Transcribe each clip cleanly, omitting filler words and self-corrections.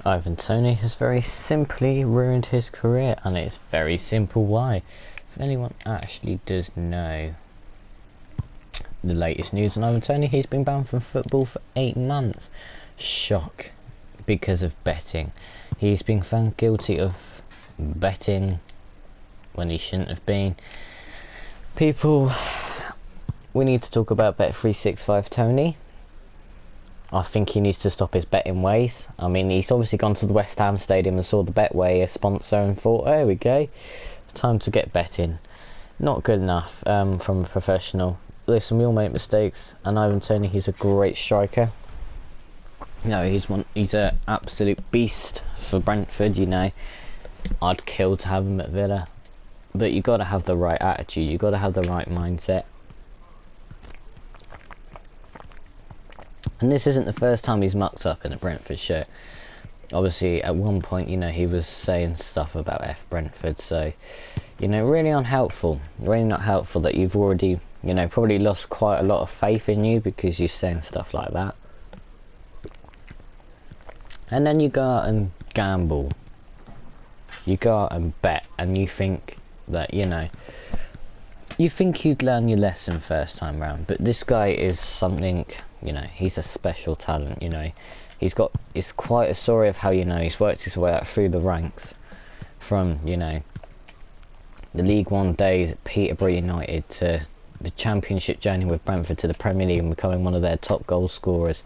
Ivan Toney has very simply ruined his career, and it's very simple why. If anyone actually does know the latest news on Ivan Toney, he's been banned from football for 8 months. Shock. Because of betting. He's been found guilty of betting when he shouldn't have been. People, we need to talk about Bet365 Toney. I think he needs to stop his betting ways. I mean, he's obviously gone to the West Ham Stadium and saw the Betway sponsor and thought, there we go, time to get betting. Not good enough from a professional. Listen, we all make mistakes, and Ivan Toney, he's a great striker. No, he's an absolute beast for Brentford, you know. I'd kill to have him at Villa. But you got to have the right attitude, you got to have the right mindset. And this isn't the first time he's mucked up in a Brentford shirt. Obviously, at one point, you know, he was saying stuff about F Brentford, so, you know, really unhelpful. Really not helpful that you've already, you know, probably lost quite a lot of faith in you because you're saying stuff like that. And then you go out and gamble. You go out and bet, and you think that, you know, you think you'd learn your lesson first time round, but this guy is something, you know, he's a special talent, you know. It's quite a story of how, you know, he's worked his way up through the ranks from, you know, the League One days at Peterborough United to the Championship journey with Brentford to the Premier League and becoming one of their top goal scorers,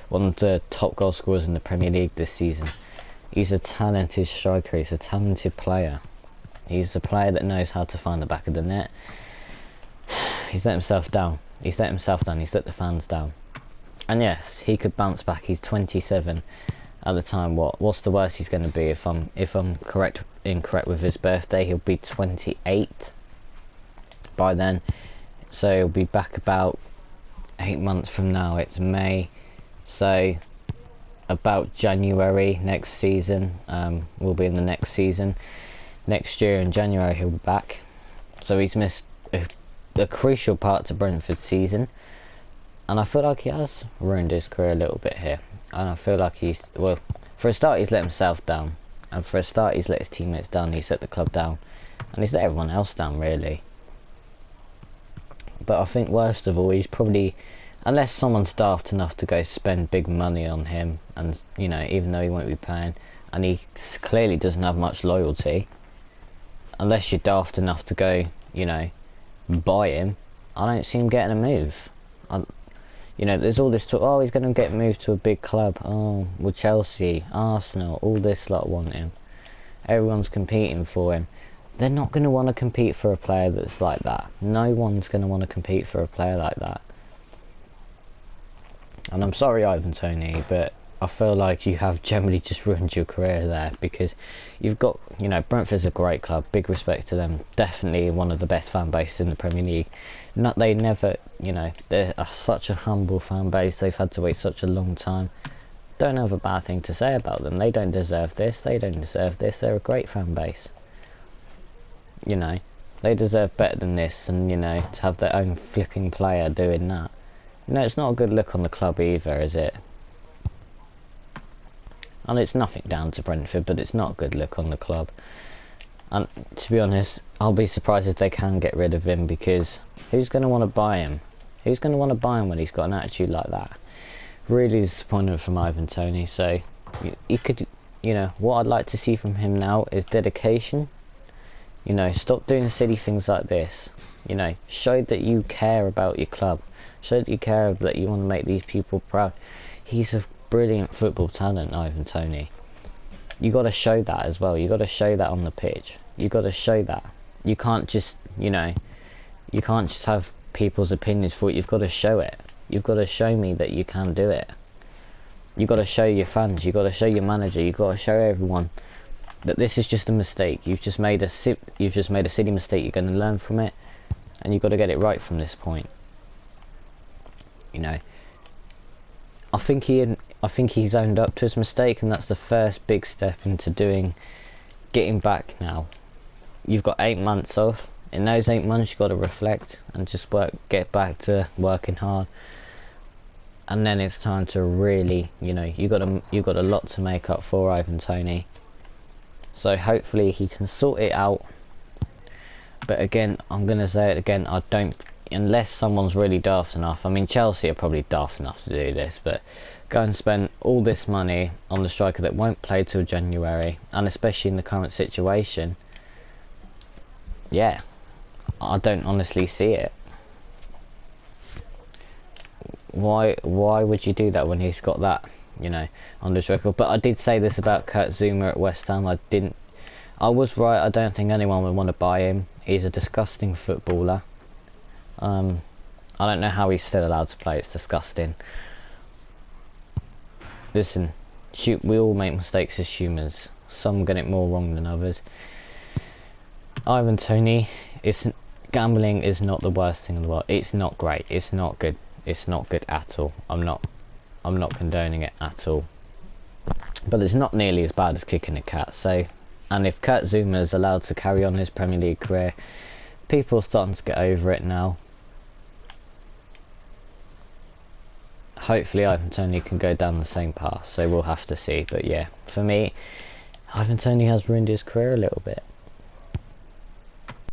one of the top goal scorers in the Premier League this season. He's a talented striker, he's a talented player. He's a player that knows how to find the back of the net. He's let himself down. He's let the fans down. And yes, he could bounce back. He's 27 at the time. What's the worst he's going to be? If I'm incorrect with his birthday, he'll be 28 by then. So he'll be back about 8 months from now. It's May, so about January next season. We'll be in the next season. Next year in January he'll be back. So he's missed a crucial part to Brentford's season. And I feel like he has ruined his career a little bit here. And I feel like well, for a start he's let himself down. And for a start he's let his teammates down, he's let the club down. And he's let everyone else down, really. But I think worst of all, he's probably, unless someone's daft enough to go spend big money on him, and, you know, even though he won't be paying, and he clearly doesn't have much loyalty, unless you're daft enough to go, you know, buy him, I don't see him getting a move. You know, there's all this talk, oh, he's going to get moved to a big club. Oh, well, Chelsea, Arsenal, all this lot want him. Everyone's competing for him. They're not going to want to compete for a player that's like that. No one's going to want to compete for a player like that. And I'm sorry, Ivan Toney, but I feel like you have generally just ruined your career there, because you've got, you know, Brentford's a great club, big respect to them, definitely one of the best fan bases in the Premier League. They never, you know, they're such a humble fan base, they've had to wait such a long time. Don't have a bad thing to say about them. They don't deserve this, they don't deserve this, they're a great fan base. You know, they deserve better than this, and, you know, to have their own flipping player doing that. You know, it's not a good look on the club either, is it? And it's nothing down to Brentford, but it's not a good look on the club. And to be honest, I'll be surprised if they can get rid of him, because who's going to want to buy him? Who's going to want to buy him when he's got an attitude like that? Really disappointing from Ivan Toney. So you could, you know, what I'd like to see from him now is dedication. You know, stop doing silly things like this. You know, show that you care about your club. Show that you care, that you want to make these people proud. He's a brilliant football talent, Ivan Toney. You got to show that as well. You got to show that on the pitch. You got to show that. You can't just, you know, you can't just have people's opinions for it. You've got to show it. You've got to show me that you can do it. You got to show your fans. You got to show your manager. You got to show everyone that this is just a mistake. You've just made a silly mistake. You're going to learn from it, and you've got to get it right from this point. You know, I think he's owned up to his mistake, and that's the first big step into getting back now. You've got 8 months off. In those 8 months, you've got to reflect and just get back to working hard. and then it's time to really, you know, you got a lot to make up for, Ivan Toney. So hopefully he can sort it out. But again, I'm gonna say it again, I don't, unless someone's really daft enough. I mean, Chelsea are probably daft enough to do this, but go and spend all this money on the striker that won't play till January, and especially in the current situation. Yeah, I don't honestly see it. Why would you do that when he's got that, you know, on the striker? But I did say this about Kurt Zuma at West Ham. I was right. I don't think anyone would want to buy him. He's a disgusting footballer. I don't know how he's still allowed to play. It's disgusting. Listen, we all make mistakes as humans. Some get it more wrong than others. Ivan Toney, gambling is not the worst thing in the world. It's not great. It's not good. It's not good at all. I'm not condoning it at all. But it's not nearly as bad as kicking a cat. So, and if Kurt Zuma is allowed to carry on his Premier League career, people are starting to get over it now. Hopefully Ivan Toney can go down the same path, so we'll have to see. But yeah, for me, Ivan Toney has ruined his career a little bit.